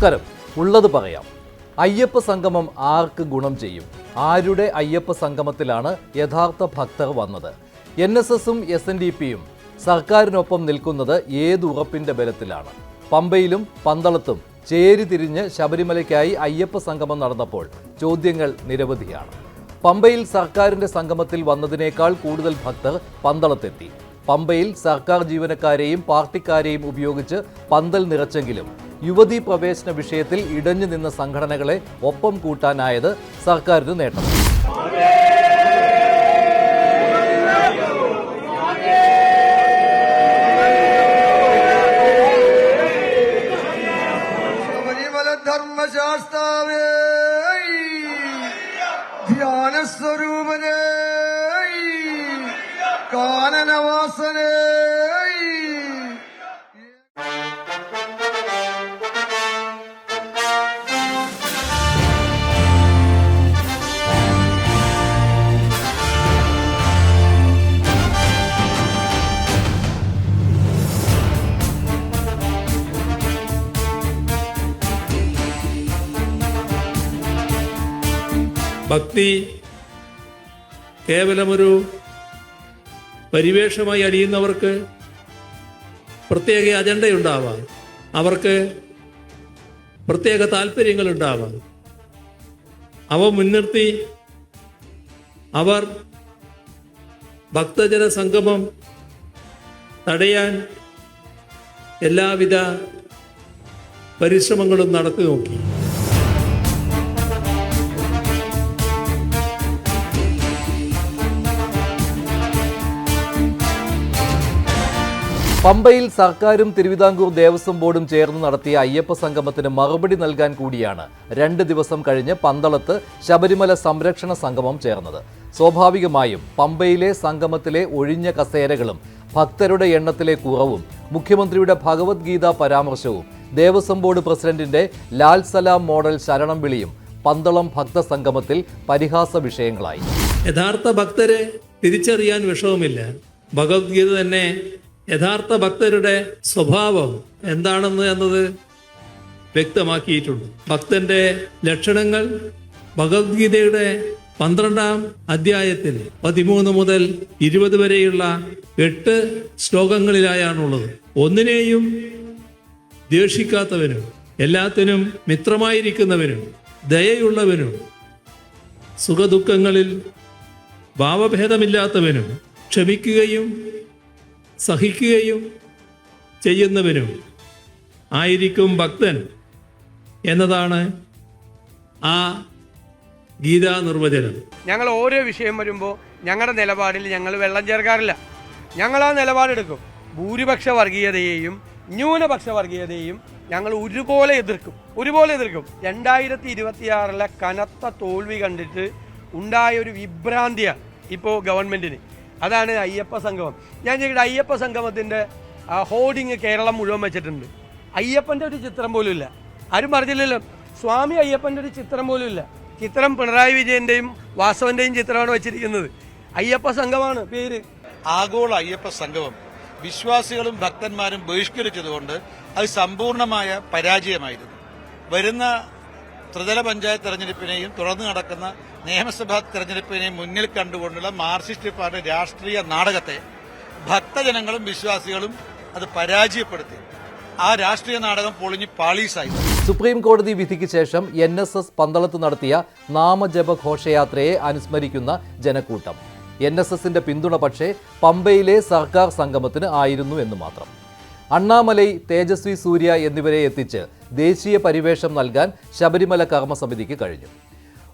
നമസ്കാരം. ഉള്ളത് പറയാം. അയ്യപ്പ സംഗമം ആർക്ക് ഗുണം ചെയ്യും? ആരുടെ അയ്യപ്പ സംഗമത്തിലാണ് യഥാർത്ഥ ഭക്തർ വന്നത്? NSSും SNDPയും സർക്കാരിനൊപ്പം നിൽക്കുന്നത് ഏത് ഉറപ്പിന്റെ ബലത്തിലാണ്? പമ്പയിലും പന്തളത്തും ചേരി തിരിഞ്ഞ് ശബരിമലയ്ക്കായി അയ്യപ്പ സംഗമം നടന്നപ്പോൾ ചോദ്യങ്ങൾ നിരവധിയാണ്. പമ്പയിൽ സർക്കാരിന്റെ സംഗമത്തിൽ വന്നതിനേക്കാൾ കൂടുതൽ ഭക്തർ പന്തളത്തെത്തി. പമ്പയിൽ സർക്കാർ ജീവനക്കാരെയും പാർട്ടിക്കാരെയും ഉപയോഗിച്ച് പന്തൽ നിറച്ചെങ്കിലും യുവതീ പ്രവേശന വിഷയത്തിൽ ഇടഞ്ഞു നിന്ന സംഘടനകളെ ഒപ്പം കൂട്ടാനായത് സർക്കാരിന് നേട്ടം. ധർമ്മശാസ്താവേ ധ്യാനസ്വരൂപനേ കാനനവാസനേ ഭക്തി കേവലമൊരു പരിവേഷമായി അണിയുന്നവർക്ക് പ്രത്യേക അജണ്ടയുണ്ടാവാം, അവർക്ക് പ്രത്യേക താല്പര്യങ്ങളുണ്ടാവാം. അവ മുൻനിർത്തി അവർ ഭക്തജന സംഗമം തടയാൻ എല്ലാവിധ പരിശ്രമങ്ങളും നടത്തി നോക്കി. പമ്പയിൽ സർക്കാരും തിരുവിതാംകൂർ ദേവസ്വം ബോർഡും ചേർന്ന് നടത്തിയ അയ്യപ്പ സംഗമത്തിന് മറുപടി നൽകാൻ കൂടിയാണ് 2 ദിവസം കഴിഞ്ഞ് പന്തളത്ത് ശബരിമല സംരക്ഷണ സംഗമം ചേർന്നത്. സ്വാഭാവികമായും പമ്പയിലെ സംഗമത്തിലെ ഒഴിഞ്ഞ കസേരകളും ഭക്തരുടെ എണ്ണത്തിലെ കുറവും മുഖ്യമന്ത്രിയുടെ ഭഗവത്ഗീത പരാമർശവും ദേവസ്വം ബോർഡ് പ്രസിഡന്റിന്റെ ലാൽ സലാം മോഡൽ ശരണം വിളിയും പന്തളം ഭക്തസംഗമത്തിൽ പരിഹാസ വിഷയങ്ങളായി. യഥാർത്ഥ ഭക്തരെ തിരിച്ചറിയാൻ വിഷമമില്ല. ഭഗവത്ഗീത തന്നെ യഥാർത്ഥ ഭക്തരുടെ സ്വഭാവം എന്താണെന്ന് എന്നത് വ്യക്തമാക്കിയിട്ടുണ്ട്. ഭക്തന്റെ ലക്ഷണങ്ങൾ ഭഗവത്ഗീതയുടെ 12-ാം അധ്യായത്തിൽ 13 മുതൽ 20 വരെയുള്ള 8 ശ്ലോകങ്ങളിലായാണുള്ളത്. ഒന്നിനെയും ദ്വേഷിക്കാത്തവനും എല്ലാത്തിനും മിത്രമായിരിക്കുന്നവനും ദയയുള്ളവനും സുഖദുഃഖങ്ങളിൽ ഭാവഭേദമില്ലാത്തവനും ക്ഷമിക്കുകയും സഹിക്കുകയും ചെയ്യുന്നവനും ആയിരിക്കും ഭക്തൻ എന്നതാണ് ആ ഗീതാ നിർവചനം. ഞങ്ങൾ ഓരോ വിഷയം വരുമ്പോൾ ഞങ്ങളുടെ നിലപാടിൽ ഞങ്ങൾ വെള്ളം ചേർക്കാറില്ല. ഞങ്ങൾ ആ നിലപാടെടുക്കും. ഭൂരിപക്ഷ വർഗീയതയെയും ന്യൂനപക്ഷ വർഗീയതയെയും ഞങ്ങൾ ഒരുപോലെ എതിർക്കും. 2026 കനത്ത തോൽവി കണ്ടിട്ട് ഉണ്ടായ ഒരു വിഭ്രാന്തിയാണ് ഇപ്പോൾ ഗവൺമെൻറ്റിന്. അതാണ് അയ്യപ്പ സംഗമം. ഞാൻ ചോദിക്കട്ടെ, അയ്യപ്പ സംഗമത്തിൻ്റെ ഹോർഡിങ് കേരളം മുഴുവൻ വെച്ചിട്ടുണ്ട്. അയ്യപ്പൻ്റെ ഒരു ചിത്രം പോലും ഇല്ല. ആരും പറഞ്ഞില്ലല്ലോ. സ്വാമി അയ്യപ്പൻ്റെ ഒരു ചിത്രം പോലും ഇല്ല. ചിത്രം പിണറായി വിജയൻ്റെയും വാസവൻ്റെയും ചിത്രമാണ് വെച്ചിരിക്കുന്നത്. അയ്യപ്പ സംഗമമാണ് പേര്. ആഗോള അയ്യപ്പ സംഗമം വിശ്വാസികളും ഭക്തന്മാരും ബഹിഷ്കരിച്ചതുകൊണ്ട് അത് സമ്പൂർണമായ പരാജയമായിരുന്നു. വരുന്ന ത്രിതല പഞ്ചായത്ത് തെരഞ്ഞെടുപ്പിനെയും തുടർന്ന് നടക്കുന്ന നിയമസഭാ തെരഞ്ഞെടുപ്പിനെയും മുന്നിൽ കണ്ടുകൊണ്ടുള്ള മാർക്സിസ്റ്റ് പാർട്ടി രാഷ്ട്രീയ നാടകത്തെ ഭക്തജനങ്ങളും വിശ്വാസികളും അത് പരാജയപ്പെടുത്തി. ആ രാഷ്ട്രീയ നാടകം പൊളിഞ്ഞ് പാളീസായി. സുപ്രീം കോടതി വിധിക്ക് ശേഷം NSS പന്തളത്ത് നടത്തിയ നാമജപ ഘോഷയാത്രയെ അനുസ്മരിക്കുന്ന ജനക്കൂട്ടം. NSSന്റെ പിന്തുണ പക്ഷേ പമ്പയിലെ സർക്കാർ സംഗമത്തിന് ആയിരുന്നു എന്ന് മാത്രം. അണ്ണാമലൈ, തേജസ്വി സൂര്യ എന്നിവരെ എത്തിച്ച് ദേശീയ പരിവേഷം നൽകാൻ ശബരിമല കർമ്മസമിതിക്ക് കഴിഞ്ഞു.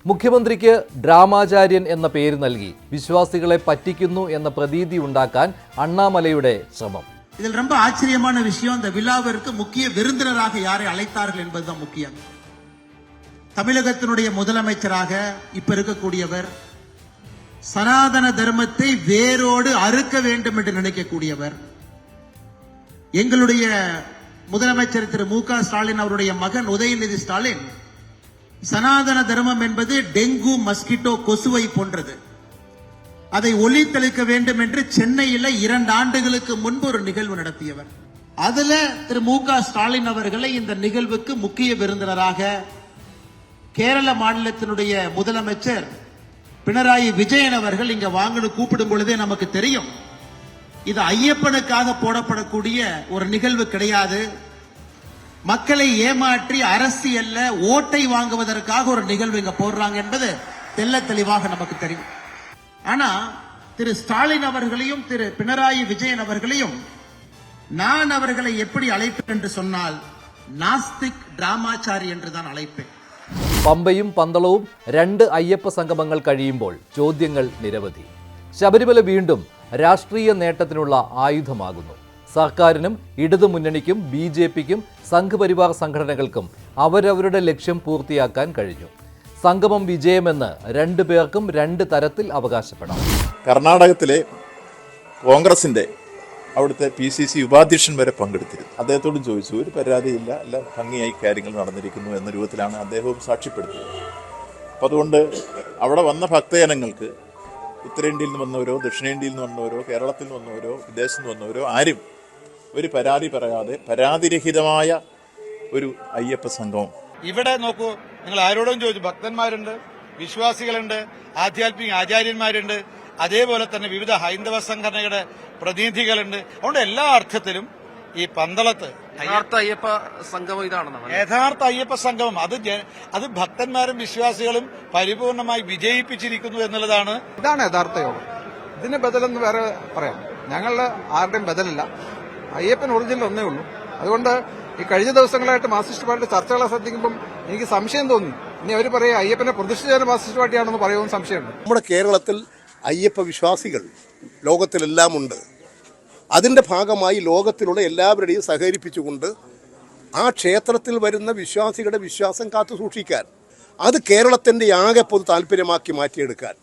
മുഖ്യമന്ത്രിക്ക് ഡ്രാമാചാര്യൻ എന്ന പേര് നൽകി വിശ്വാസികളെ പറ്റിക്കുന്നു എന്ന പ്രതീതി ഉണ്ടാക്കാൻ അണ്ണാമലയുടെ ശ്രമം. இதில் ரொம்ப ஆச்சரியமான விஷயம், இந்த விழாவிற்கு முக்கிய விருந்தினராக யாரை அழைத்தார்கள் என்பதுதான் முக்கியம். தமிழகத்தினுடைய முதலமைச்சராக இப்ப இருக்கக்கூடியவர் சனாதன தர்மத்தை வேரோடு அறுக்க வேண்டும் என்று நினைக்கக்கூடியவர். எங்களுடைய முதலமைச்சர் திரு மு க ஸ்டாலின் அவருடைய மகன் உதயநிதி ஸ்டாலின் சனாதன தர்மம் என்பது டெங்கு மஸ்கிட்டோ கொசுவை போன்றது, அதை ஒழித்தளிக்க வேண்டும் என்று சென்னையில் 2 ஆண்டுகளுக்கு முன்பு ஒரு நிகழ்வு நடத்தியவர். அதுல திரு மு.க. ஸ்டாலின் அவர்களை இந்த நிகழ்வுக்கு முக்கிய விருந்தினராக கேரள மாநிலத்தினுடைய முதலமைச்சர் பினராயி விஜயன் அவர்கள் இங்க வாங்கன்னு கூப்பிடும் பொழுதே நமக்கு தெரியும் இது ஐயப்பனுக்காக போடப்படக்கூடிய ஒரு நிகழ்வு கிடையாது. மக்களை ஏமாற்றி அரசியல்ல ஓட்டை வாங்குவதற்காக ஒரு நிகழ்வு இங்க போடுறாங்க என்பது தெள்ள தெளிவாக நமக்கு தெரியும். ஆனா திரு ஸ்டாலின் அவர்களையும் திரு பினராயி விஜயன் அவர்களையும் நான் அவர்களை எப்படி அழைப்பேன் என்று சொன்னால் நாஸ்திக் டிராமாச்சாரி என்றுதான் அழைப்பேன். പമ്പയും പന്തളവും രണ്ട് അയ്യപ്പ സംഗമങ്ങൾ കഴിയുമ്പോൾ ചോദ്യങ്ങൾ നിരവധി. ശബരിമല വീണ്ടും രാഷ്ട്രീയ നേട്ടത്തിനുള്ള ആയുധമാകുന്നു. സർക്കാരിനും ഇടതുമുന്നണിക്കും ബി.ജെ.പിക്കും സംഘപരിവാർ സംഘടനകൾക്കും അവരവരുടെ ലക്ഷ്യം പൂർത്തിയാക്കാൻ കഴിഞ്ഞു. സംഗമം വിജയമെന്ന് രണ്ടു പേർക്കും രണ്ട് തരത്തിൽ അവകാശപ്പെടാം. കർണാടകത്തിലെ കോൺഗ്രസിന്റെ അവിടുത്തെ PCC ഉപാധ്യക്ഷൻ വരെ പങ്കെടുത്തിരുന്നു. അദ്ദേഹത്തോടും ചോദിച്ചു, ഒരു പരാതിയില്ല, എല്ലാം ഭംഗിയായി കാര്യങ്ങൾ നടന്നിരിക്കുന്നു എന്ന രൂപത്തിലാണ് അദ്ദേഹവും സാക്ഷ്യപ്പെടുത്തിയത്. അപ്പം അതുകൊണ്ട് അവിടെ വന്ന ഭക്തജനങ്ങൾക്ക് ഉത്തരേന്ത്യയിൽ നിന്ന് വന്നവരോ ദക്ഷിണേന്ത്യയിൽ നിന്ന് വന്നവരോ കേരളത്തിൽ നിന്ന് വന്നവരോ വിദേശത്ത് നിന്ന് വന്നവരോ ആരും ഒരു പരാതി പറയാതെ പരാതിരഹിതമായ ഒരു അയ്യപ്പ സംഗമം. ഇവിടെ നോക്കൂ, നിങ്ങൾ ആരോടും ചോദിച്ചു, ഭക്തന്മാരുണ്ട്, വിശ്വാസികളുണ്ട്, ആധ്യാത്മിക ആചാര്യന്മാരുണ്ട്, അതേപോലെ തന്നെ വിവിധ ഹൈന്ദവ സംഘടനയുടെ പ്രതിനിധികളുണ്ട്. അതുകൊണ്ട് എല്ലാ അർത്ഥത്തിലും ഈ പന്തളത്ത് യഥാർത്ഥ അയ്യപ്പ സംഗമം ഇതാണെന്നാണ്. യഥാർത്ഥ അയ്യപ്പ സംഗമം അത് ഭക്തന്മാരും വിശ്വാസികളും പരിപൂർണമായി വിജയിപ്പിച്ചിരിക്കുന്നു എന്നുള്ളതാണ്. ഇതാണ് യഥാർത്ഥ യോഗം. ഇതിന് ബദലെന്ന് വേറെ പറയാം. ഞങ്ങളുടെ ആരുടെയും ബദലില്ല. അയ്യപ്പൻ ഒറിജിനൽ ഒന്നേ ഉള്ളൂ. അതുകൊണ്ട് ഈ കഴിഞ്ഞ ദിവസങ്ങളായിട്ട് മാർക്സിസ്റ്റ് പാർട്ടി ചർച്ചകളെ ശ്രദ്ധിക്കുമ്പം എനിക്ക് സംശയം തോന്നി. ഇനി അവർ പറയാം അയ്യപ്പനെ പ്രതിഷ്ഠിച്ച മാർക്സിസ്റ്റ് പാർട്ടിയാണെന്ന് പറയുമെന്ന് സംശയമുണ്ട്. നമ്മുടെ കേരളത്തിൽ അയ്യപ്പ വിശ്വാസികൾ ലോകത്തിലെല്ലാം ഉണ്ട്. അതിൻ്റെ ഭാഗമായി ലോകത്തിലുള്ള എല്ലാവരുടെയും സഹകരിപ്പിച്ചുകൊണ്ട് ആ ക്ഷേത്രത്തിൽ വരുന്ന വിശ്വാസികളുടെ വിശ്വാസം കാത്തു സൂക്ഷിക്കാൻ, അത് കേരളത്തിൻ്റെ ആകെ പൊതു താല്പര്യമാക്കി മാറ്റിയെടുക്കാൻ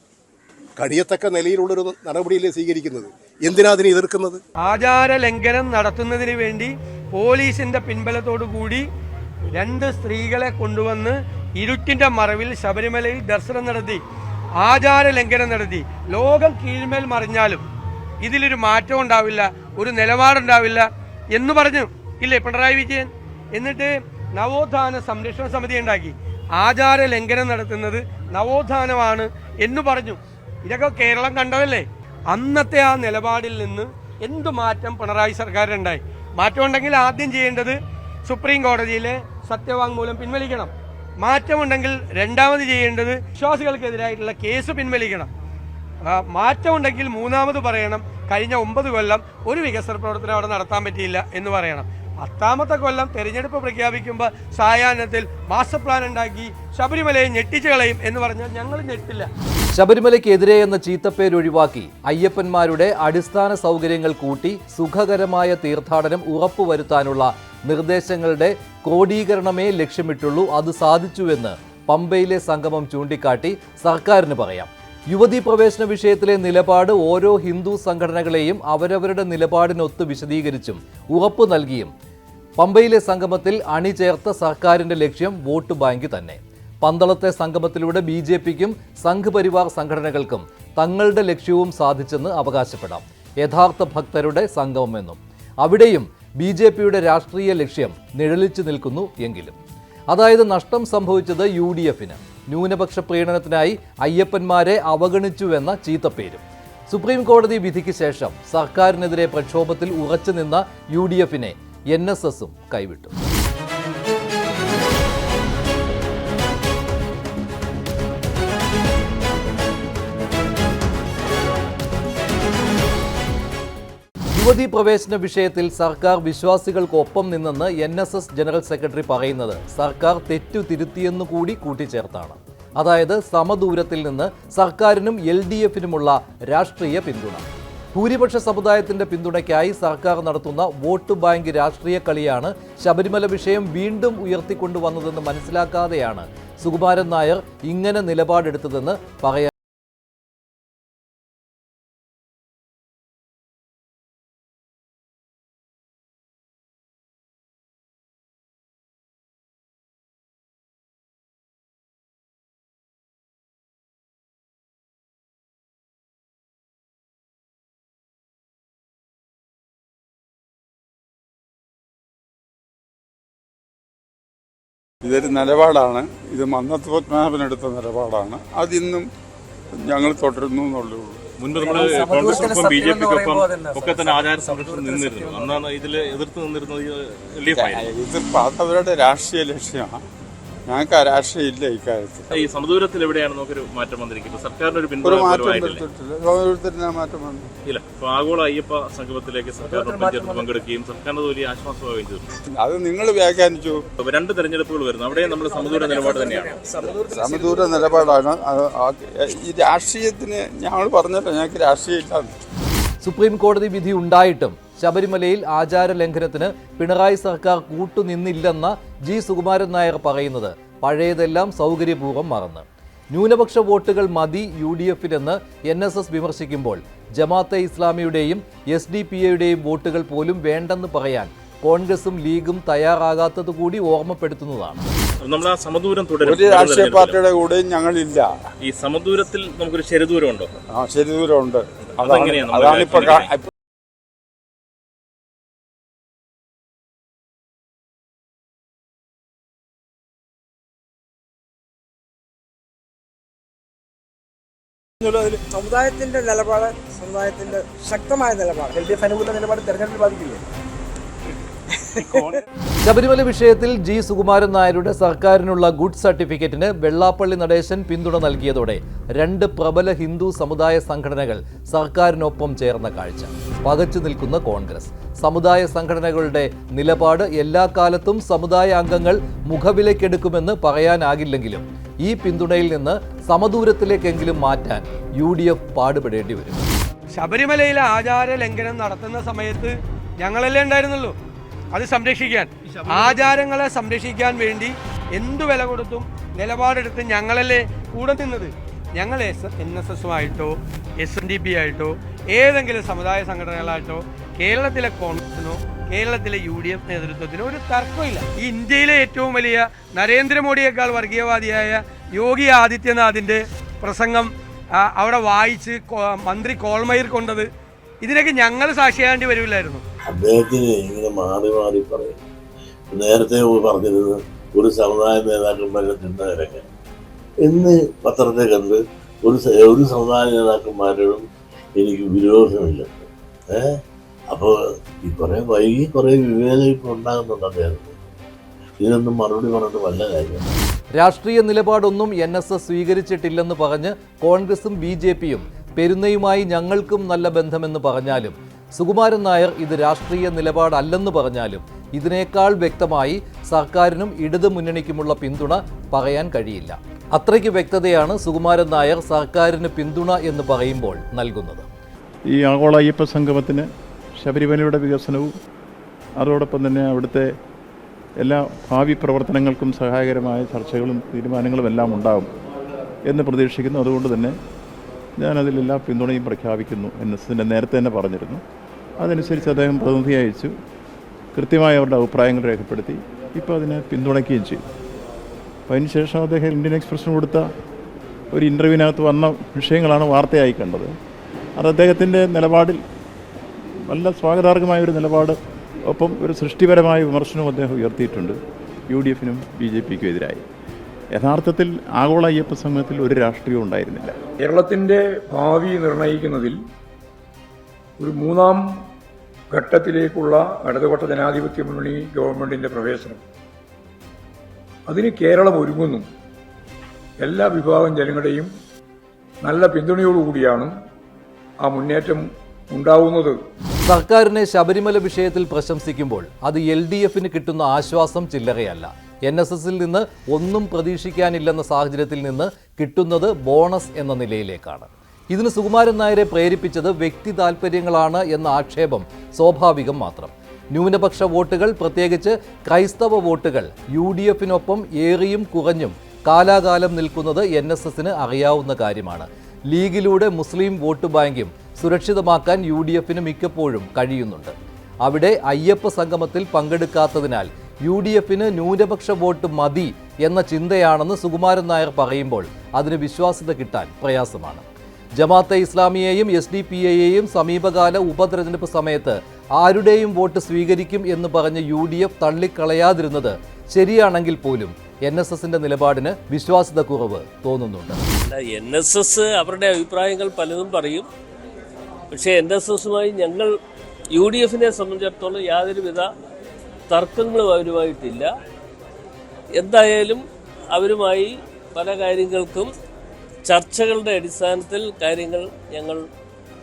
കഴിയത്തക്ക നിലയിലുള്ളൊരു നടപടിയിലേ സ്വീകരിക്കുന്നത്. എന്തിനാ അതിനെ എതിർക്കുന്നത്? ആചാര ലംഘനം നടത്തുന്നതിന് വേണ്ടി പോലീസിന്റെ പിൻബലത്തോടു കൂടി രണ്ട് സ്ത്രീകളെ കൊണ്ടുവന്ന് ഇരുട്ടിന്റെ മറവിൽ ശബരിമലയിൽ ദർശനം നടത്തി ആചാര ലംഘനം നടത്തി. ലോകം കീഴ്മേൽ മറിഞ്ഞാലും ഇതിലൊരു മാറ്റം ഉണ്ടാവില്ല, ഒരു നിലപാടുണ്ടാവില്ല എന്ന് പറഞ്ഞു ഇല്ലേ പിണറായി വിജയൻ? എന്നിട്ട് നവോത്ഥാന സംരക്ഷണ സമിതി ഉണ്ടാക്കി. ആചാര ലംഘനം നടത്തുന്നത് നവോത്ഥാനമാണ് എന്ന് പറഞ്ഞു. ഇതൊക്കെ കേരളം കണ്ടതല്ലേ? അന്നത്തെ ആ നിലപാടിൽ നിന്ന് എന്തു മാറ്റം പിണറായി സർക്കാരുണ്ടായി? മാറ്റം ഉണ്ടെങ്കിൽ ആദ്യം ചെയ്യേണ്ടത് സുപ്രീം കോടതിയിലെ സത്യവാങ്മൂലം പിൻവലിക്കണം. മാറ്റമുണ്ടെങ്കിൽ രണ്ടാമത് ചെയ്യേണ്ടത് വിശ്വാസികൾക്കെതിരായിട്ടുള്ള കേസ് പിൻവലിക്കണം. മാറ്റമുണ്ടെങ്കിൽ മൂന്നാമത് പറയണം കഴിഞ്ഞ 9 കൊല്ലം ഒരു വികസന പ്രവർത്തനം അവിടെ നടത്താൻ പറ്റിയില്ല എന്ന് പറയണം. 10ാമത്തെ കൊല്ലം തെരഞ്ഞെടുപ്പ് പ്രഖ്യാപിക്കുമ്പോൾ സായാഹ്നത്തിൽ മാസ്റ്റർ പ്ലാൻ ഉണ്ടാക്കി ശബരിമലയെ ഞെട്ടിച്ചു കളയും എന്ന് പറഞ്ഞാൽ ഞങ്ങൾ ഞെട്ടില്ല. ശബരിമലയ്ക്കെതിരെ എന്ന ചീത്തപ്പേരൊഴിവാക്കി അയ്യപ്പന്മാരുടെ അടിസ്ഥാന സൗകര്യങ്ങൾ കൂട്ടി സുഖകരമായ തീർത്ഥാടനം ഉറപ്പുവരുത്താനുള്ള നിർദ്ദേശങ്ങളുടെ ക്രോഡീകരണമേ ലക്ഷ്യമിട്ടുള്ളൂ. അത് സാധിച്ചുവെന്ന് പമ്പയിലെ സംഗമം ചൂണ്ടിക്കാട്ടി സർക്കാരിന് പറയാം. യുവതീ പ്രവേശന വിഷയത്തിലെ നിലപാട് ഓരോ ഹിന്ദു സംഘടനകളെയും അവരവരുടെ നിലപാടിനൊത്ത് വിശദീകരിച്ചും ഉറപ്പു നൽകിയും പമ്പയിലെ സംഗമത്തിൽ അണിചേർത്ത സർക്കാരിന്റെ ലക്ഷ്യം വോട്ട് ബാങ്ക് തന്നെ. പന്തളത്തെ സംഗമത്തിലൂടെ ബി.ജെ.പിക്കും സംഘപരിവാർ സംഘടനകൾക്കും തങ്ങളുടെ ലക്ഷ്യവും സാധിച്ചെന്ന് അവകാശപ്പെടാം. യഥാർത്ഥ ഭക്തരുടെ സംഗമമെന്നും അവിടെയും ബി.ജെ.പിയുടെ രാഷ്ട്രീയ ലക്ഷ്യം നിഴലിച്ചു നിൽക്കുന്നു എങ്കിലും. അതായത് നഷ്ടം സംഭവിച്ചത് UDF-ന്. ന്യൂനപക്ഷ പ്രീണനത്തിനായി അയ്യപ്പന്മാരെ അവഗണിച്ചുവെന്ന ചീത്തപ്പേരും. സുപ്രീം കോടതി വിധിക്ക് ശേഷം സർക്കാരിനെതിരെ പ്രക്ഷോഭത്തിൽ ഉറച്ചുനിന്ന UDF-നെ NSSും കൈവിട്ടു. യുവതീ പ്രവേശന വിഷയത്തിൽ സർക്കാർ വിശ്വാസികൾക്കൊപ്പം നിന്നെന്ന് NSS ജനറൽ സെക്രട്ടറി പറയുന്നത് സർക്കാർ തെറ്റു തിരുത്തിയെന്നു കൂടി കൂട്ടിച്ചേർത്താണ്. അതായത് സമദൂരത്തിൽ നിന്ന് സർക്കാരിനും LDF-നുമുള്ള രാഷ്ട്രീയ പിന്തുണ. ഭൂരിപക്ഷ സമുദായത്തിന്റെ പിന്തുണയ്ക്കായി സർക്കാർ നടത്തുന്ന വോട്ട് ബാങ്ക് രാഷ്ട്രീയ കളിയാണ് ശബരിമല വിഷയം വീണ്ടും ഉയർത്തിക്കൊണ്ടുവന്നതെന്ന് മനസ്സിലാക്കാതെയാണ് സുകുമാരൻ നായർ ഇങ്ങനെ നിലപാടെടുത്തതെന്ന് പറയാൻ ഇതൊരു നിലപാടാണ്. ഇത് മന്നത്ത് പത്മനാഭനെടുത്ത നിലപാടാണ്. അതിന്നും ഞങ്ങൾ തുടരുന്നു എന്നുള്ളൂ. മുൻപ് നമ്മൾ കോൺഗ്രസിനൊപ്പം BJPക്കൊപ്പം ഒക്കെ തന്നെ ആചാര സംരക്ഷണം നിന്നിരുന്നു. അന്നാണ് ഇതിൽ എതിർത്ത് നിന്നിരുന്നത് എതിർപ്പ് അതവരുടെ രാഷ്ട്രീയ ലക്ഷ്യമാണ്. ഞങ്ങൾക്ക് ആ രാഷ്ട്രീയം ഇല്ല ഇക്കാര്യത്തിൽ. ഈ സമദൂരത്തിൽ എവിടെയാണ് നമുക്കൊരു മാറ്റം വന്നിരിക്കുന്നത്? സർക്കാരിന് ഒരു ഒരു പിന്തുണ മാറ്റം വരുത്തിയിട്ടില്ല. സമദൂരത്തിന് മാറ്റം വന്നു ഇല്ല. ഇപ്പൊ ആഗോള അയ്യപ്പ സംഗമത്തിലേക്ക് സർക്കാരിനൊപ്പം ചേർന്ന് പങ്കെടുക്കുകയും സർക്കാരിന് വലിയ ആശ്വാസമാവുകയും ചെയ്തു. അത് നിങ്ങൾ വ്യാഖ്യാനിച്ചു. രണ്ട് തെരഞ്ഞെടുപ്പുകൾ വരുന്നു. അവിടെ നമ്മൾ സമദൂര നിലപാട് തന്നെയാണ്. സമദൂര നിലപാടാണ്. ഈ രാഷ്ട്രീയത്തിന് ഞങ്ങൾ പറഞ്ഞല്ലോ ഞങ്ങൾക്ക് രാഷ്ട്രീയം ഇല്ല. സുപ്രീം കോടതി വിധി ഉണ്ടായിട്ടും ശബരിമലയിൽ ആചാര ലംഘനത്തിന് പിണറായി സർക്കാർ കൂട്ടുനിന്നില്ലെന്ന ജി സുകുമാരൻ നായർ പറയുന്നത് പഴയതെല്ലാം സൗകര്യപൂർവ്വം മറന്ന്. ന്യൂനപക്ഷ വോട്ടുകൾ മതി UDFിനെന്ന് NSS വിമർശിക്കുമ്പോൾ ജമാഅത്തെ ഇസ്ലാമിയുടെയും SDPAയുടെയും വോട്ടുകൾ പോലും വേണ്ടെന്ന് പറയാൻ കോൺഗ്രസും ലീഗും തയ്യാറാകാത്തതുകൂടി ഓർമ്മപ്പെടുത്തുന്നതാണ്. നമ്മൾ ആ സമദൂരം തുടരും. ഒരു രാഷ്ട്രീയ പാർട്ടിയുടെ കൂടെയും ഞങ്ങളില്ല. ഈ സമദൂരത്തിൽ നമുക്കൊരു ശരിദൂരം ഉണ്ടോ? ശരിദൂരമുണ്ട്. അതെങ്ങനെയാണ്? അതാണിപ്പോ സമുദായത്തിന്റെ നിലപാട്, സമുദായത്തിന്റെ ശക്തമായ നിലപാട്, LDF അനുകൂല നിലപാട് തെരഞ്ഞെടുപ്പിൽ ബാധിക്കില്ലേ? ശബരിമല വിഷയത്തിൽ ജി സുകുമാരൻ നായരുടെ സർക്കാരിനുള്ള ഗുഡ് സർട്ടിഫിക്കറ്റിന് വെള്ളാപ്പള്ളി നടേശൻ പിന്തുണ നൽകിയതോടെ രണ്ട് പ്രബല ഹിന്ദു സമുദായ സംഘടനകൾ സർക്കാരിനൊപ്പം ചേർന്ന കാഴ്ച. പകച്ചു നിൽക്കുന്ന കോൺഗ്രസ്. സമുദായ സംഘടനകളുടെ നിലപാട് എല്ലാ കാലത്തും സമുദായ അംഗങ്ങൾ മുഖവിലക്കെടുക്കുമെന്ന് പറയാനാകില്ലെങ്കിലും ഈ പിന്തുണയിൽ നിന്ന് സമദൂരത്തിലേക്കെങ്കിലും മാറ്റാൻ UDF പാടുപെടേണ്ടി വരും. ശബരിമലയിലെ ആചാര ലംഘനം നടത്തുന്ന സമയത്ത് ഞങ്ങളല്ലേ ഉണ്ടായിരുന്നുള്ളൂ. അത് സംരക്ഷിക്കാൻ, ആചാരങ്ങളെ സംരക്ഷിക്കാൻ വേണ്ടി എന്തു വില കൊടുത്തും നിലപാടെടുത്ത് ഞങ്ങളല്ലേ കൂടെ നിന്നത്. ഞങ്ങൾ NSSുമായിട്ടോ SNDP ആയിട്ടോ ഏതെങ്കിലും സമുദായ സംഘടനകളായിട്ടോ കേരളത്തിലെ കോൺഗ്രസിനോ കേരളത്തിലെ UDF നേതൃത്വത്തിനോ ഒരു തർക്കമില്ല. ഈ ഇന്ത്യയിലെ ഏറ്റവും വലിയ നരേന്ദ്രമോദിയേക്കാൾ വർഗീയവാദിയായ യോഗി ആദിത്യനാഥിൻ്റെ പ്രസംഗം അവിടെ വായിച്ച് മന്ത്രി കോൾമയിർ കൊണ്ടത്, ഇതിനൊക്കെ ഞങ്ങൾ സാക്ഷിയാകേണ്ടി വരില്ലായിരുന്നു. അദ്ദേഹത്തിന് ഇങ്ങനെ മാറി മാറി പറയും. നേരത്തെ പറഞ്ഞിരുന്നു ഒരു സമുദായ നേതാക്കന്മാരെ തിന്നവരൊക്കെ ഇന്ന് പത്രത്തെ കണ്ട് ഒരു സമുദായ നേതാക്കന്മാരോടും എനിക്ക് വിരോധമില്ല. അപ്പോൾ ഈ കുറേ വൈകി കുറേ വിവേചനം ഇപ്പോൾ ഉണ്ടാകുന്നുണ്ട് അദ്ദേഹത്തിന്. ഇതിനൊന്നും മറുപടി പറഞ്ഞിട്ട് വല്ല കാര്യം. രാഷ്ട്രീയ നിലപാടൊന്നും NSS സ്വീകരിച്ചിട്ടില്ലെന്ന് പറഞ്ഞ് കോൺഗ്രസും BJPയും പെരുന്നയുമായി ഞങ്ങൾക്കും നല്ല ബന്ധമെന്ന് പറഞ്ഞാലും സുകുമാരൻ നായർ ഇത് രാഷ്ട്രീയ നിലപാടല്ലെന്ന് പറഞ്ഞാലും ഇതിനേക്കാൾ വ്യക്തമായി സർക്കാരിനും ഇടതു മുന്നണിക്കുമുള്ള പിന്തുണ പറയാൻ കഴിയില്ല. അത്രയ്ക്ക് വ്യക്തതയാണ് സുകുമാരൻ നായർ സർക്കാരിന് പിന്തുണ എന്ന് പറയുമ്പോൾ നൽകുന്നത്. ഈ ആഗോള അയ്യപ്പ സംഗമത്തിന് ശബരിമലയുടെ വികസനവും അതോടൊപ്പം തന്നെ അവിടുത്തെ എല്ലാ ഭാവി പ്രവർത്തനങ്ങൾക്കും സഹായകരമായ ചർച്ചകളും തീരുമാനങ്ങളും എല്ലാം ഉണ്ടാകും എന്ന് പ്രതീക്ഷിക്കുന്നു. അതുകൊണ്ട് തന്നെ ഞാനതിലെല്ലാ പിന്തുണയും പ്രഖ്യാപിക്കുന്നു. NSSൻ്റെ നേരത്തെ തന്നെ പറഞ്ഞിരുന്നു. അതനുസരിച്ച് അദ്ദേഹം പ്രതിനിധി അയച്ചു, കൃത്യമായ അവരുടെ അഭിപ്രായങ്ങൾ രേഖപ്പെടുത്തി. ഇപ്പോൾ അതിനെ പിന്തുണയ്ക്കുകയും ചെയ്തു. അപ്പോൾ അതിനുശേഷം അദ്ദേഹം ഇന്ത്യൻ എക്സ്പ്രസിന് കൊടുത്ത ഒരു ഇൻ്റർവ്യൂവിനകത്ത് വന്ന വിഷയങ്ങളാണ് വാർത്തയായി കണ്ടത്. അത് അദ്ദേഹത്തിൻ്റെ നിലപാടിൽ നല്ല സ്വാഗതാർഹമായൊരു നിലപാട്, ഒപ്പം ഒരു സൃഷ്ടിപരമായ വിമർശനവും അദ്ദേഹം ഉയർത്തിയിട്ടുണ്ട് UDFനും BJPക്കും എതിരായി. യഥാർത്ഥത്തിൽ ആഗോള അയ്യപ്പ സംഘത്തിൽ ഒരു രാഷ്ട്രീയവും ഉണ്ടായിരുന്നില്ല. കേരളത്തിൻ്റെ ഭാവി നിർണ്ണയിക്കുന്നതിൽ ഒരു മൂന്നാം ഘട്ടത്തിലേക്കുള്ള ഇടതുപക്ഷ ജനാധിപത്യ മുന്നണി ഗവൺമെൻറ്റിൻ്റെ പ്രവേശനം, അതിന് കേരളം ഒരുങ്ങുന്നു. എല്ലാ വിഭാഗം ജനങ്ങളുടെയും നല്ല പിന്തുണയോടുകൂടിയാണ് ആ മുന്നേറ്റം ഉണ്ടാവുന്നത്. സർക്കാരിനെ ശബരിമല വിഷയത്തിൽ പ്രശംസിക്കുമ്പോൾ അത് LDFന് കിട്ടുന്ന ആശ്വാസം ചില്ലറയല്ല. NSSൽ നിന്ന് ഒന്നും പ്രതീക്ഷിക്കാനില്ലെന്ന സാഹചര്യത്തിൽ നിന്ന് കിട്ടുന്നത് ബോണസ് എന്ന നിലയിലേക്കാണ്. ഇതിന് സുകുമാരൻ നായരെ പ്രേരിപ്പിച്ചത് വ്യക്തി താൽപ്പര്യങ്ങളാണ് എന്ന ആക്ഷേപം സ്വാഭാവികം മാത്രം. ന്യൂനപക്ഷ വോട്ടുകൾ, പ്രത്യേകിച്ച് ക്രൈസ്തവ വോട്ടുകൾ UDFനൊപ്പം ഏറിയും കുറഞ്ഞും കാലാകാലം നിൽക്കുന്നത് NSSന് അറിയാവുന്ന കാര്യമാണ്. ലീഗിലൂടെ മുസ്ലിം വോട്ട് ബാങ്കും സുരക്ഷിതമാക്കാൻ UDFന് മിക്കപ്പോഴും കഴിയുന്നുണ്ട്. അവിടെ അയ്യപ്പ സംഗമത്തിൽ പങ്കെടുക്കാത്തതിനാൽ UDFന് ന്യൂനപക്ഷ വോട്ട് മതി എന്ന ചിന്തയാണെന്ന് സുകുമാരൻ നായർ പറയുമ്പോൾ അതിന് വിശ്വാസ്യത കിട്ടാൻ പ്രയാസമാണ്. ജമാഅത്തെ ഇസ്ലാമിയെയും SDPAയെയും സമീപകാല ഉപതെരഞ്ഞെടുപ്പ് സമയത്ത് ആരുടെയും വോട്ട് സ്വീകരിക്കും എന്ന് പറഞ്ഞ് UDF തള്ളിക്കളയാതിരുന്നത് ശരിയാണെങ്കിൽ പോലും NSSന്റെ നിലപാടിന് വിശ്വാസ്യതക്കുറവ് തോന്നുന്നുണ്ട്. NSS അവരുടെ അഭിപ്രായങ്ങൾ പലതും പറയും. പക്ഷേ NSSുമായി ഞങ്ങൾ UDFനെ സംബന്ധിച്ചിടത്തോളം യാതൊരുവിധ തർക്കങ്ങളും അവരുമായിട്ടില്ല. എന്തായാലും അവരുമായി പല കാര്യങ്ങൾക്കും ചർച്ചകളുടെ അടിസ്ഥാനത്തിൽ കാര്യങ്ങൾ ഞങ്ങൾ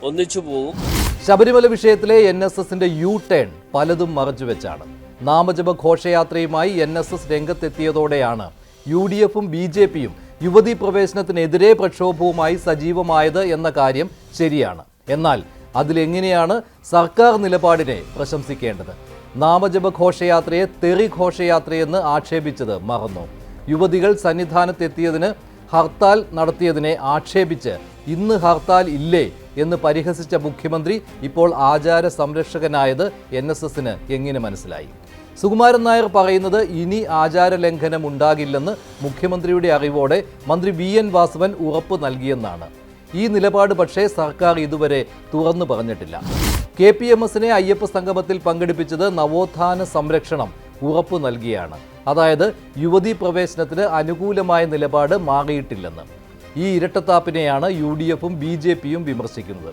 ഒന്നിച്ചു പോകും. ശബരിമല വിഷയത്തിലെ NSSന്റെ U-ടേൺ പലതും മറച്ചുവെച്ചാണ്. നാമജപ ഘോഷയാത്രയുമായി NSS രംഗത്തെത്തിയതോടെയാണ് UDFും BJPയും യുവതീ പ്രവേശനത്തിനെതിരെ പ്രക്ഷോഭവുമായി സജീവമായത് എന്ന കാര്യം ശരിയാണ്. എന്നാൽ അതിലെങ്ങനെയാണ് സർക്കാർ നിലപാടിനെ പ്രശംസിക്കേണ്ടത്? നാമജപ ഘോഷയാത്രയെ തെറി ഘോഷയാത്രയെന്ന് ആക്ഷേപിച്ചത് മറന്നു. യുവതികൾ സന്നിധാനത്തെത്തിയതിന് ഹർത്താൽ നടത്തിയതിനെ ആക്ഷേപിച്ച് ഇന്ന് ഹർത്താൽ ഇല്ലേ എന്ന് പരിഹസിച്ച മുഖ്യമന്ത്രി ഇപ്പോൾ ആചാര സംരക്ഷകനായത് NSSന് എങ്ങനെ മനസ്സിലായി? സുകുമാരൻ നായർ പറയുന്നത് ഇനി ആചാര ലംഘനം ഉണ്ടാകില്ലെന്ന് മുഖ്യമന്ത്രിയുടെ അറിവോടെ മന്ത്രി VN വാസവൻ ഉറപ്പ് നൽകിയെന്നാണ്. ഈ നിലപാട് പക്ഷേ സർക്കാർ ഇതുവരെ തുറന്നു പറഞ്ഞിട്ടില്ല. KPMSനെ അയ്യപ്പ സംഗമത്തിൽ പങ്കെടുപ്പിച്ചത് നവോത്ഥാന സംരക്ഷണം ഉറപ്പു നൽകിയാണ്. അതായത് യുവതീ പ്രവേശനത്തിന് അനുകൂലമായ നിലപാട് മാറിയിട്ടില്ലെന്ന്. ഈ ഇരട്ടത്താപ്പിനെയാണ് UDFും BJPയും വിമർശിക്കുന്നത്.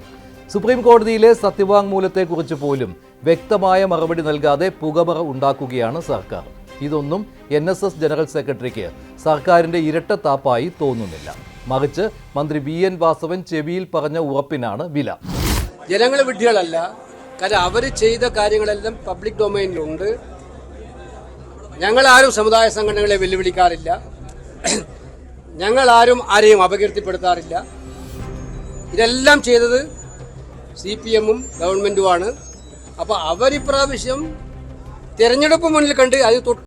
സുപ്രീം കോടതിയിലെ സത്യവാങ്മൂലത്തെക്കുറിച്ച് പോലും വ്യക്തമായ മറുപടി നൽകാതെ പുകമറ ഉണ്ടാക്കുകയാണ് സർക്കാർ. ഇതൊന്നും NSS ജനറൽ സെക്രട്ടറിക്ക് സർക്കാരിൻ്റെ ഇരട്ടത്താപ്പായി തോന്നുന്നില്ല. മറിച്ച് മന്ത്രി VN വാസവൻ ചെവിയിൽ പറഞ്ഞ ഉറപ്പിനാണ് വില. ജനങ്ങൾ വിഡ്ഢികളല്ല. കാരണം അവർ ചെയ്ത കാര്യങ്ങളെല്ലാം പബ്ലിക് ഡൊമൈനിലുണ്ട്. ഞങ്ങളാരും സമുദായ സംഘടനകളെ വെല്ലുവിളിക്കാറില്ല. ഞങ്ങളാരും ആരെയും അപകീർത്തിപ്പെടുത്താറില്ല. ഇതെല്ലാം ചെയ്തത് CPMും ഗവൺമെന്റുമാണ്. അപ്പോൾ അവരിപ്രാവശ്യം തെരഞ്ഞെടുപ്പ് മുന്നിൽ കണ്ട് അത് തൊട്ട്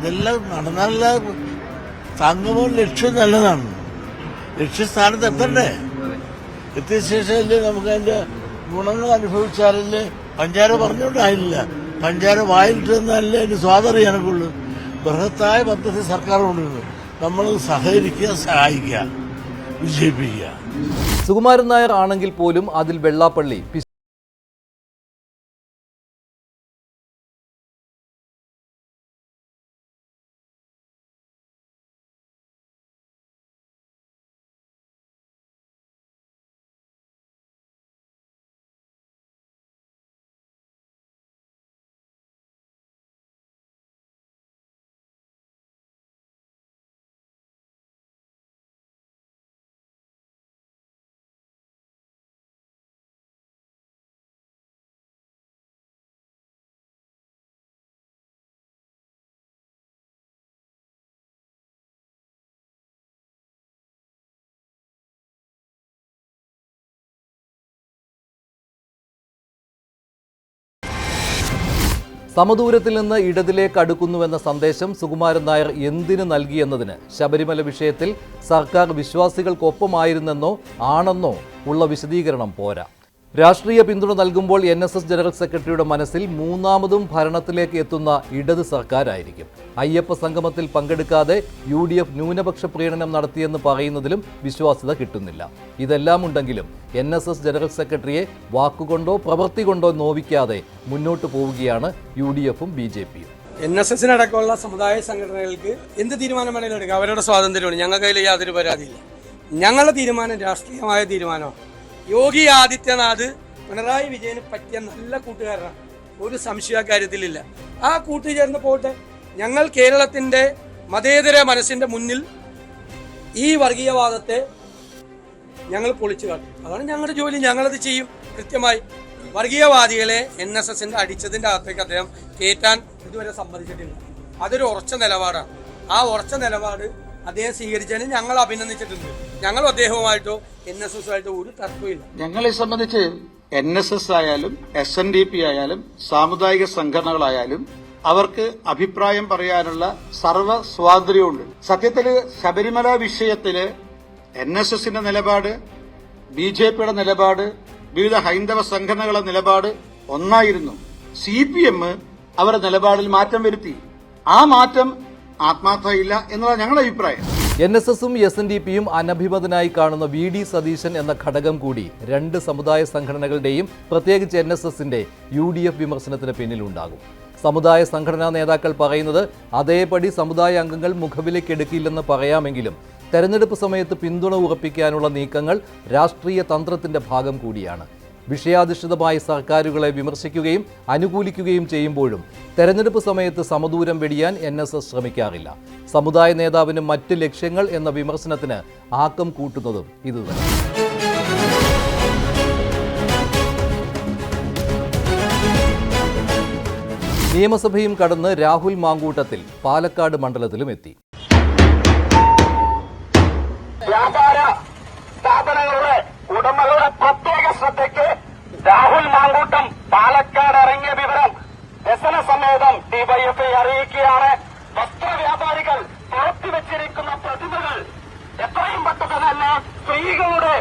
ഇതെല്ലാം നടന്നാലുള്ള സംഗമം ലക്ഷ്യം നല്ലതാണ്. ലക്ഷ്യസ്ഥാനത്ത് എത്തണ്ടേ? എത്തിയ ശേഷമല്ലേ നമുക്ക് അതിന്റെ ഗുണങ്ങൾ അനുഭവിച്ചാലല്ലേ. പഞ്ചാര പറഞ്ഞുകൊണ്ടായില്ല, പഞ്ചാര വായിലിട്ട് തന്നാലല്ലേ അതിന് സ്വാതറിയാനൊക്കെയുള്ളൂ. ബൃഹത്തായ പദ്ധതി സർക്കാർ കൊണ്ടുവരുന്നു. നമ്മൾ സഹകരിക്കുക, സഹായിക്കുക, വിജയിപ്പിക്കുക. സുകുമാരൻ നായർ ആണെങ്കിൽ പോലും അതിൽ വെള്ളാപ്പള്ളി സമദൂരത്തിൽ നിന്ന് ഇടതിലേക്ക് അടുക്കുന്നുവെന്ന സന്ദേശം സുകുമാരൻ നായർ എന്തിനു നൽകിയെന്നതിന് ശബരിമല വിഷയത്തിൽ സർക്കാർ വിശ്വാസികൾക്കൊപ്പമായിരുന്നെന്നോ ആണെന്നോ ഉള്ള വിശദീകരണം പോരാ. രാഷ്ട്രീയ പിന്തുണ നൽകുമ്പോൾ NSS ജനറൽ സെക്രട്ടറിയുടെ മനസ്സിൽ മൂന്നാമതും ഭരണത്തിലേക്ക് എത്തുന്ന ഇടത് സർക്കാരായിരിക്കും. അയ്യപ്പ സംഗമത്തിൽ പങ്കെടുക്കാതെ UDF ന്യൂനപക്ഷ പ്രീണനം നടത്തിയെന്ന് പറയുന്നതിലും വിശ്വാസ്യത കിട്ടുന്നില്ല. ഇതെല്ലാം ഉണ്ടെങ്കിലും NSS ജനറൽ സെക്രട്ടറിയെ വാക്കുകൊണ്ടോ പ്രവൃത്തി കൊണ്ടോ നോവിക്കാതെ മുന്നോട്ട് പോവുകയാണ് UDFും BJPയും. NSSനടക്കമുള്ള സമുദായ സംഘടനകൾക്ക് എന്ത് തീരുമാനം വേണമെങ്കിലും എടുക്കാം. അവരുടെ സ്വാതന്ത്ര്യമാണ്. ഞങ്ങൾക്ക് അതിൽ യാതൊരു പരാതിയില്ല. ഞങ്ങളുടെ തീരുമാനം രാഷ്ട്രീയമായ തീരുമാനമാണ്. യോഗി ആദിത്യനാഥ് പിണറായി വിജയന് പറ്റിയ നല്ല കൂട്ടുകാരനാണ്. ഒരു സംശയ കാര്യത്തിലില്ല. ആ കൂട്ടുചേർന്ന് പോട്ടെ. ഞങ്ങൾ കേരളത്തിൻ്റെ മതേതര മനസ്സിൻ്റെ മുന്നിൽ ഈ വർഗീയവാദത്തെ ഞങ്ങൾ പൊളിച്ചു കാട്ടും. അതാണ് ഞങ്ങളുടെ ജോലി. ഞങ്ങളത് ചെയ്യും കൃത്യമായി. വർഗീയവാദികളെ NSSന്റെ അടിച്ചതിൻ്റെ അകത്തേക്ക് അദ്ദേഹം കയറ്റാൻ ഇതുവരെ സമ്മതിച്ചിട്ടില്ല. അതൊരു ഉറച്ച നിലപാടാണ്. ആ ഉറച്ച നിലപാട് അദ്ദേഹം സ്വീകരിച്ചതിന് ഞങ്ങൾ അഭിനന്ദിച്ചിട്ടുണ്ട്. ഞങ്ങളും അദ്ദേഹവുമായിട്ടോ NSS ആയിട്ടോ ഒരു തർക്കമില്ല. ഞങ്ങളെ സംബന്ധിച്ച് NSS ആയാലും SNDP ആയാലും സാമുദായിക സംഘടനകളായാലും അവർക്ക് അഭിപ്രായം പറയാനുള്ള സർവ്വ സ്വാതന്ത്ര്യമുണ്ട്. സത്യത്തില് ശബരിമല വിഷയത്തില് NSSന്റെ നിലപാട്, BJPയുടെ നിലപാട്, വിവിധ ഹൈന്ദവ സംഘടനകളുടെ നിലപാട് ഒന്നായിരുന്നു. CPM അവരുടെ നിലപാടിൽ മാറ്റം വരുത്തി. ആ മാറ്റം ആത്മാർത്ഥയില്ല എന്നുള്ള ഞങ്ങളുടെ അഭിപ്രായം. NSSും SNDPയും അനഭിമതനായി കാണുന്ന VD സതീശൻ എന്ന ഘടകം കൂടി രണ്ട് സമുദായ സംഘടനകളുടെയും പ്രത്യേകിച്ച് NSSന്റെ UDF വിമർശനത്തിന് പിന്നിലുണ്ടാകും. സമുദായ സംഘടനാ നേതാക്കൾ പറയുന്നത് അതേപടി സമുദായ അംഗങ്ങൾ മുഖവിലക്കെടുക്കില്ലെന്ന് പറയാമെങ്കിലും തെരഞ്ഞെടുപ്പ് സമയത്ത് പിന്തുണ ഉറപ്പിക്കാനുള്ള നീക്കങ്ങൾ രാഷ്ട്രീയ തന്ത്രത്തിന്റെ ഭാഗം കൂടിയാണ്. വിഷയാധിഷ്ഠിതമായി സർക്കാരുകളെ വിമർശിക്കുകയും അനുകൂലിക്കുകയും ചെയ്യുമ്പോഴും തെരഞ്ഞെടുപ്പ് സമയത്ത് സമദൂരം വെടിയാൻ NSS ശ്രമിക്കാറില്ല. സമുദായ നേതാവിന് മറ്റ് ലക്ഷ്യങ്ങൾ എന്ന വിമർശനത്തിന് ആക്കം കൂട്ടുന്നതും ഇതുതന്നെ. നിയമസഭയും കടന്ന് രാഹുൽ മാങ്കൂട്ടത്തിൽ പാലക്കാട് മണ്ഡലത്തിലും എത്തി. വ്യാപാര സ്ഥാപനങ്ങളുടെ ഉടമകളുടെ പ്രത്യേക ശ്രദ്ധയ്ക്ക് രാഹുൽ മാങ്കൂട്ടം പാലക്കാട് ഇറങ്ങിയ വിവരം വ്യസനസമേതം DYFI അറിയിക്കുകയാണ്. വസ്ത്രവ്യാപാരികൾ പുറത്തുവച്ചിരിക്കുന്ന പ്രതിമകൾ എത്രയും പെട്ടെന്ന് തന്നെ സ്ത്രീകളുടെ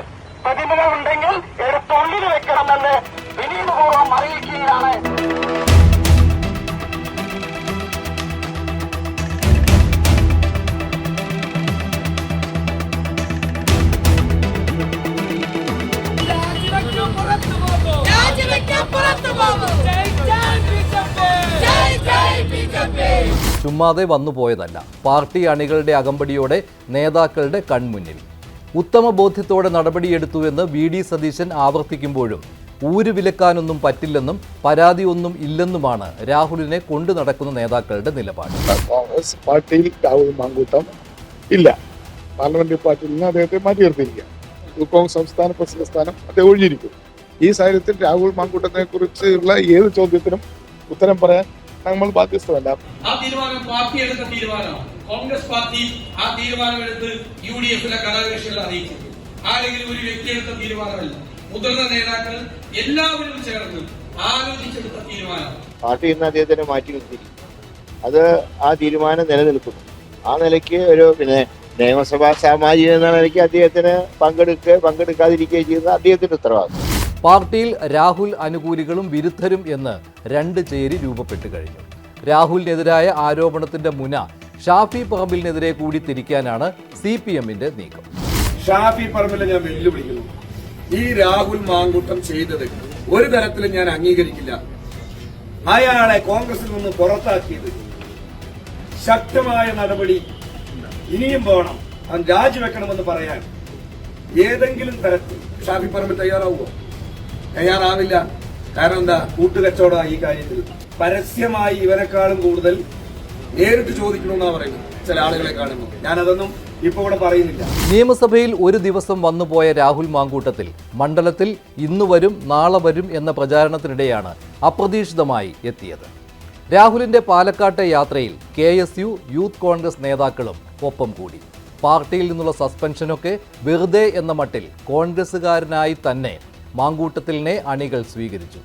പ്രതിമകൾ ഉണ്ടെങ്കിൽ എടുത്തുള്ളിൽ വെക്കണമെന്ന് വിനീതപൂർവ്വം അറിയിക്കുകയാണ്. ചുമ്മാതെ വന്നുപോയതല്ല, പാർട്ടി അണികളുടെ അകമ്പടിയോടെ നേതാക്കളുടെ കൺമുന്നിൽ. ഉത്തമ ബോധ്യത്തോടെ നടപടിയെടുത്തുവെന്ന് VD സതീശൻ ആവർത്തിക്കുമ്പോഴും ഊരുവിലക്കാനൊന്നും പറ്റില്ലെന്നും പരാതി ഒന്നും ഇല്ലെന്നുമാണ് രാഹുലിനെ കൊണ്ടു നടക്കുന്ന നേതാക്കളുടെ നിലപാട്. കോൺഗ്രസ് പാർട്ടിയിൽ രാഹുൽ മാങ്കൂട്ടം ഇല്ല. പാർലമെന്ററി പാർട്ടിയിൽ നിന്ന് അദ്ദേഹത്തെ മാറ്റി നിർത്തിയിരിക്കുക. കോൺഗ്രസ് സംസ്ഥാന പ്രസിഡന്റ് സ്ഥാനം അദ്ദേഹം ഒഴിഞ്ഞിരിക്കും. ഈ സാഹചര്യത്തിൽ രാഹുൽ മാങ്കൂട്ടത്തെ കുറിച്ചുള്ള ഏത് ചോദ്യത്തിനും ഉത്തരം പറയാൻ നമ്മൾ ബാധ്യസ്ഥമല്ല. ആ തീരുമാനം പാർട്ടി എടുത്ത തീരുമാനമാണ്. കോൺഗ്രസ് പാർട്ടി ആ തീരുമാനമെടുത്ത് UDFിലെ ഘടകകക്ഷികളെ അറിയിച്ചു. ആരെങ്കിലും ഒരു വ്യക്തി എടുത്ത തീരുമാനമല്ല. മുതിർന്ന നേതാക്കൾ എല്ലാവരും ചേർന്ന് ആലോചിച്ചെടുത്ത തീരുമാനം. പാർട്ടി ഇന്ന് അദ്ദേഹത്തിനെ മാറ്റി നിർത്തിയിരിക്കും. അത് ആ തീരുമാനം നിലനിൽക്കുന്നു. ആ നിലയ്ക്ക് ഒരു നിയമസഭാ സാമാജിക എന്ന നിലയ്ക്ക് അദ്ദേഹത്തിന് പങ്കെടുക്കാതിരിക്കുകയും ചെയ്യുന്ന അദ്ദേഹത്തിന്റെ ഉത്തരവാദിത്വം. പാർട്ടിയിൽ രാഹുൽ അനുകൂലികളും വിരുദ്ധരും എന്ന് രണ്ട് ചേരി രൂപപ്പെട്ടു കഴിഞ്ഞു. രാഹുലിനെതിരായ ആരോപണത്തിന്റെ മുന ഷാഫി പറമ്പിലിനെതിരെ കൂടി തിരിക്കാനാണ് CPMന്റെ നീക്കം. ഷാഫി പറമ്പിലെ ഞാൻ വെല്ലുവിളിക്കുന്നു. ഈ രാഹുൽ മാങ്കൂട്ടം ചെയ്തത് ഒരു തരത്തിലും ഞാൻ അംഗീകരിക്കില്ല. അയാളെ കോൺഗ്രസിൽ നിന്ന് പുറത്താക്കിയത് ശക്തമായ നടപടി ഇനിയും വേണം. അവൻ രാജിവെക്കണമെന്ന് പറയാൻ ഏതെങ്കിലും തരത്തിൽ ഷാഫി പറമ്പിൽ തയ്യാറാവുമോ? തയ്യാറാവില്ല. കാരണം എന്താ? കൂട്ടുകച്ചവടമാണ് ഈ കാര്യത്തിൽ. പരസ്യമായി ഇവരെക്കാളും കൂടുതൽ നേരിട്ട് ചോദിക്കണമെന്നാണ് പറയുന്നത് ചില ആളുകളെ കാണുന്നു. ഞാനതൊന്നും ഇപ്പൊ ഇവിടെ പറയുന്നില്ല. നിയമസഭയിൽ ഒരു ദിവസം വന്നുപോയ രാഹുൽ മാങ്കൂട്ടത്തിൽ മണ്ഡലത്തിൽ ഇന്നു വരും നാളെ വരും എന്ന പ്രചാരണത്തിനിടെയാണ് അപ്രതീക്ഷിതമായി എത്തിയത്. രാഹുലിന്റെ പാലക്കാട്ടെ യാത്രയിൽ KSU യൂത്ത് കോൺഗ്രസ് നേതാക്കളും ഒപ്പം കൂടി. പാർട്ടിയിൽ നിന്നുള്ള സസ്പെൻഷനൊക്കെ വെറുതെ എന്ന മട്ടിൽ കോൺഗ്രസുകാരനായി തന്നെ മാങ്കൂട്ടത്തിലിനെ അണികൾ സ്വീകരിച്ചു.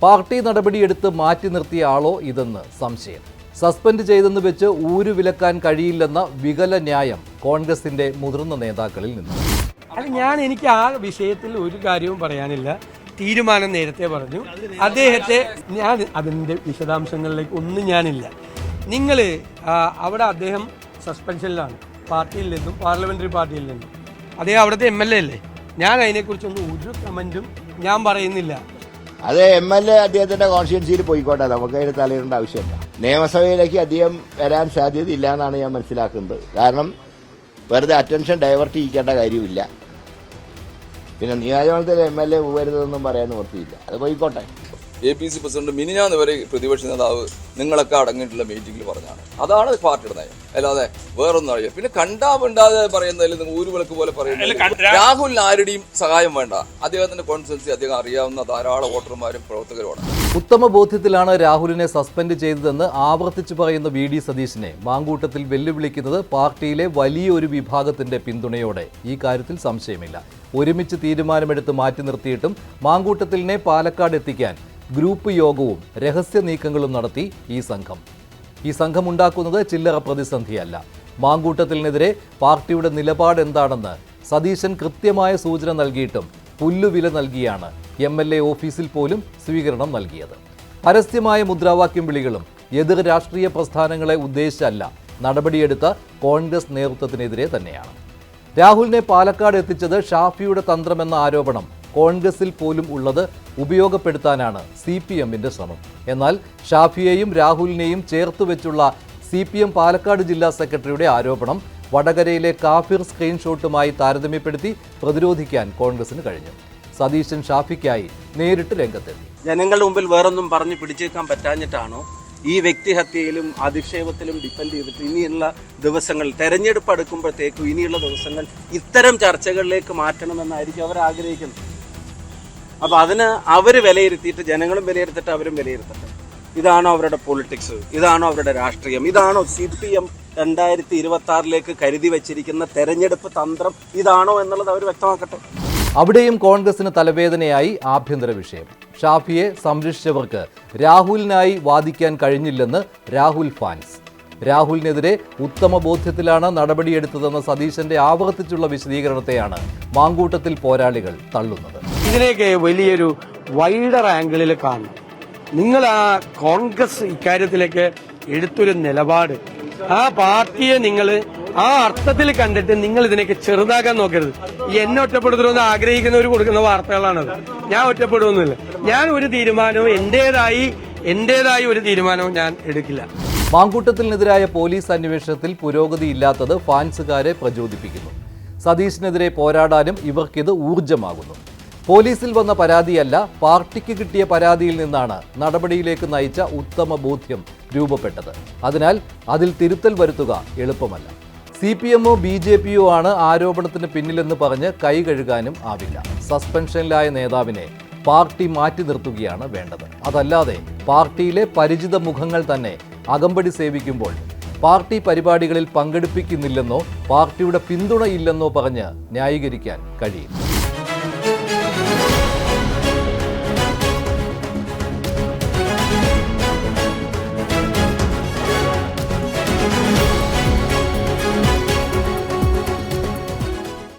പാർട്ടി നടപടിയെടുത്ത് മാറ്റി നിർത്തിയ ആളോ ഇതെന്ന് സംശയം. സസ്പെൻഡ് ചെയ്തെന്ന് വെച്ച് ഊരുവിലക്കാൻ കഴിയില്ലെന്ന വികല ന്യായം കോൺഗ്രസിന്റെ മുതിർന്ന നേതാക്കളിൽ നിന്ന്. എനിക്ക് ആ വിഷയത്തിൽ ഒരു കാര്യവും പറയാനില്ല. തീരുമാനം നേരത്തെ പറഞ്ഞു. അദ്ദേഹത്തെ ഞാൻ അതിൻ്റെ വിശദാംശങ്ങളിലേക്ക് ഒന്നും ഞാനില്ല. നിങ്ങൾ അവിടെ അദ്ദേഹം സസ്പെൻഷനിലാണ്, പാർട്ടിയിൽ നിന്നും പാർലമെന്ററി പാർട്ടിയിൽ നിന്നും. അദ്ദേഹം അവിടുത്തെ MLA അല്ലേ. ഞാൻ അതിനെക്കുറിച്ചൊന്നും ഒരു കമന്റും ഞാൻ പറയുന്നില്ല. അത് MLA അദ്ദേഹത്തിന്റെ കോൺസ്റ്റിറ്റ്യുവൻസിയിൽ പോയിക്കോട്ടെ, നമുക്ക് അതിന് തലയിടേണ്ട ആവശ്യമില്ല. നിയമസഭയിലേക്ക് അധികം വരാൻ സാധ്യതയില്ല എന്നാണ് ഞാൻ മനസ്സിലാക്കുന്നത്. കാരണം വെറുതെ അറ്റൻഷൻ ഡൈവേർട്ട് ചെയ്യിക്കേണ്ട കാര്യമില്ല. പിന്നെ നിയോജകമണ്ഡലത്തിൽ MLA പോകരുതെന്നും പറയാൻ നിവൃത്തിയില്ല. അത് പോയിക്കോട്ടെ. APC പ്രസിഡന്റ് മിനിഞ്ഞാന്ന് വരെ പ്രതിപക്ഷ നേതാവ് നിങ്ങളൊക്കെ അടങ്ങിയിട്ടുള്ള മീറ്റിംഗിൽ പറഞ്ഞാണ്. അതാണ് പാർട്ടിയുടെ നയം, അല്ലാതെ വേറൊന്നും അറിയാം. പിന്നെ കണ്ടാതെ പറയുന്നതിൽ നിങ്ങൾ ഊരുവിളക്ക് പോലെ പറയുന്നത്. രാഹുലിന് ആരുടെയും സഹായം വേണ്ട, അദ്ദേഹത്തിന്റെ കോൺസ്റ്റിറ്റ്യുവൻസി അദ്ദേഹം അറിയാവുന്ന ധാരാളം വോട്ടർമാരും പ്രവർത്തകരുമാണ്. ഉത്തമ ബോധ്യത്തിലാണ് രാഹുലിനെ സസ്പെൻഡ് ചെയ്തതെന്ന് ആവർത്തിച്ചു പറയുന്ന VD സതീശനെ മാങ്കൂട്ടത്തിൽ വെല്ലുവിളിക്കുന്നത് പാർട്ടിയിലെ വലിയൊരു വിഭാഗത്തിന്റെ പിന്തുണയോടെ. ഈ കാര്യത്തിൽ സംശയമില്ല. ഒരുമിച്ച് തീരുമാനമെടുത്ത് മാറ്റി നിർത്തിയിട്ടും മാങ്കൂട്ടത്തിലിനെ പാലക്കാട് എത്തിക്കാൻ ഗ്രൂപ്പ് യോഗവും രഹസ്യ നീക്കങ്ങളും നടത്തി ഈ സംഘം ഉണ്ടാക്കുന്നത് ചില്ലറ പ്രതിസന്ധിയല്ല. മാങ്കൂട്ടത്തിനെതിരെ പാർട്ടിയുടെ നിലപാട് എന്താണെന്ന് സതീശൻ കൃത്യമായ സൂചന നൽകിയിട്ടും പുല്ലുവില നൽകിയാണ് MLA ഓഫീസിൽ പോലും സ്വീകരണം നൽകിയത്. പരസ്യമായ മുദ്രാവാക്യം വിളികളും എതിർ രാഷ്ട്രീയ പ്രസ്ഥാനങ്ങളെ ഉദ്ദേശിച്ചല്ല നടപടിയെടുത്ത കോൺഗ്രസ് നേതൃത്വത്തിനെതിരെ തന്നെയാണ്. രാഹുലിനെ പാലക്കാട് എത്തിച്ചത് ഷാഫിയുടെ തന്ത്രമെന്ന ആരോപണം കോൺഗ്രസിൽ പോലും ഉള്ളത് ഉപയോഗപ്പെടുത്താനാണ് CPMന്റെ ശ്രമം. എന്നാൽ ഷാഫിയെയും രാഹുലിനെയും ചേർത്തുവെച്ചുള്ള CPM പാലക്കാട് ജില്ലാ സെക്രട്ടറിയുടെ ആരോപണം വടകരയിലെ കാഫിർ സ്ക്രീൻഷോട്ടുമായി താരതമ്യപ്പെടുത്തി പ്രതിരോധിക്കാൻ കോൺഗ്രസിന് കഴിഞ്ഞു. സതീശൻ ഷാഫിക്കായി നേരിട്ട് രംഗത്തെത്തി. ജനങ്ങളുടെ മുമ്പിൽ വേറൊന്നും പറഞ്ഞ് പിടിച്ചേക്കാൻ പറ്റാഞ്ഞിട്ടാണോ ഈ വ്യക്തിഹത്യയിലും അധിക്ഷേപത്തിലും ഡിപ്പെൻഡ് ചെയ്തിട്ട് ഇനിയുള്ള ദിവസങ്ങൾ, തെരഞ്ഞെടുപ്പ് അടുക്കുമ്പോഴത്തേക്കും ഇനിയുള്ള ദിവസങ്ങൾ ഇത്തരം ചർച്ചകളിലേക്ക് മാറ്റണമെന്നായിരിക്കും അവർ ആഗ്രഹിക്കുന്നത്. അപ്പോൾ അതിന് അവർ വിലയിരുത്തിയിട്ട് ജനങ്ങളും വിലയിരുത്തിട്ട് അവരും വിലയിരുത്തട്ടെ. ഇതാണോ അവരുടെ പൊളിറ്റിക്സ്? ഇതാണോ അവരുടെ രാഷ്ട്രീയം? ഇതാണോ CPM 2026 കരുതി വച്ചിരിക്കുന്ന തെരഞ്ഞെടുപ്പ് തന്ത്രം? ഇതാണോ എന്നുള്ളത് അവർ വ്യക്തമാക്കട്ടെ. അവിടെയും കോൺഗ്രസിന് തലവേദനയായി ആഭ്യന്തര വിഷയം. ഷാഫിയെ സംരക്ഷിച്ചവർക്ക് രാഹുലിനായി വാദിക്കാൻ കഴിഞ്ഞില്ലെന്ന് രാഹുൽ ഫാൻസ്. രാഹുലിനെതിരെ ഉത്തമ ബോധ്യത്തിലാണ് നടപടിയെടുത്തതെന്ന സതീശന്റെ ആവർത്തിച്ചുള്ള വിശദീകരണത്തെയാണ് മാങ്കൂട്ടത്തിൽ പോരാളികൾ തള്ളുന്നത്. ഇതിലേക്ക് വലിയൊരു വൈഡർ ആംഗിളിൽ കാണണം. നിങ്ങൾ ആ കോൺഗ്രസ് ഇക്കാര്യത്തിലേക്ക് എടുത്തൊരു നിലപാട്, ആ പാർട്ടിയെ നിങ്ങൾ ആ അർത്ഥത്തിൽ കണ്ടിട്ട് നിങ്ങൾ ഇതിനൊക്കെ ചെറുതാക്കാൻ നോക്കരുത്. എന്നെ ഒറ്റപ്പെടുത്തണമെന്ന് ആഗ്രഹിക്കുന്നവർ കൊടുക്കുന്ന വാർത്തകളാണത്. ഞാൻ ഒറ്റപ്പെടുമെന്നില്ല. ഞാൻ ഒരു തീരുമാനവും എന്റേതായി ഒരു തീരുമാനവും ഞാൻ എടുക്കില്ല. മാങ്കൂട്ടത്തിനെതിരായ പോലീസ് അന്വേഷണത്തിൽ പുരോഗതിയില്ലാത്തത് ഫാൻസുകാരെ പ്രചോദിപ്പിക്കുന്നു. സതീശിനെതിരെ പോരാടാനും ഇവർക്കിത് ഊർജമാകുന്നു. പോലീസിൽ വന്ന പരാതിയല്ല, പാർട്ടിക്ക് കിട്ടിയ പരാതിയിൽ നിന്നാണ് നടപടിയിലേക്ക് നയിച്ച ഉത്തമ ബോധ്യം രൂപപ്പെട്ടത്. അതിനാൽ അതിൽ തിരുത്തൽ വരുത്തുക എളുപ്പമല്ല. CPMോ BJPയോ ആണ് ആരോപണത്തിന് പിന്നിലെന്ന് പറഞ്ഞ് കൈ കഴുകാനും ആവില്ല. സസ്പെൻഷനിലായ നേതാവിനെ പാർട്ടി മാറ്റി നിർത്തുകയാണ് വേണ്ടത്. അതല്ലാതെ പാർട്ടിയിലെ പരിചിത മുഖങ്ങൾ തന്നെ അകമ്പടി സേവിക്കുമ്പോൾ പാർട്ടി പരിപാടികളിൽ പങ്കെടുപ്പിക്കുന്നില്ലെന്നോ പാർട്ടിയുടെ പിന്തുണയില്ലെന്നോ പറഞ്ഞ് ന്യായീകരിക്കാൻ കഴിയും.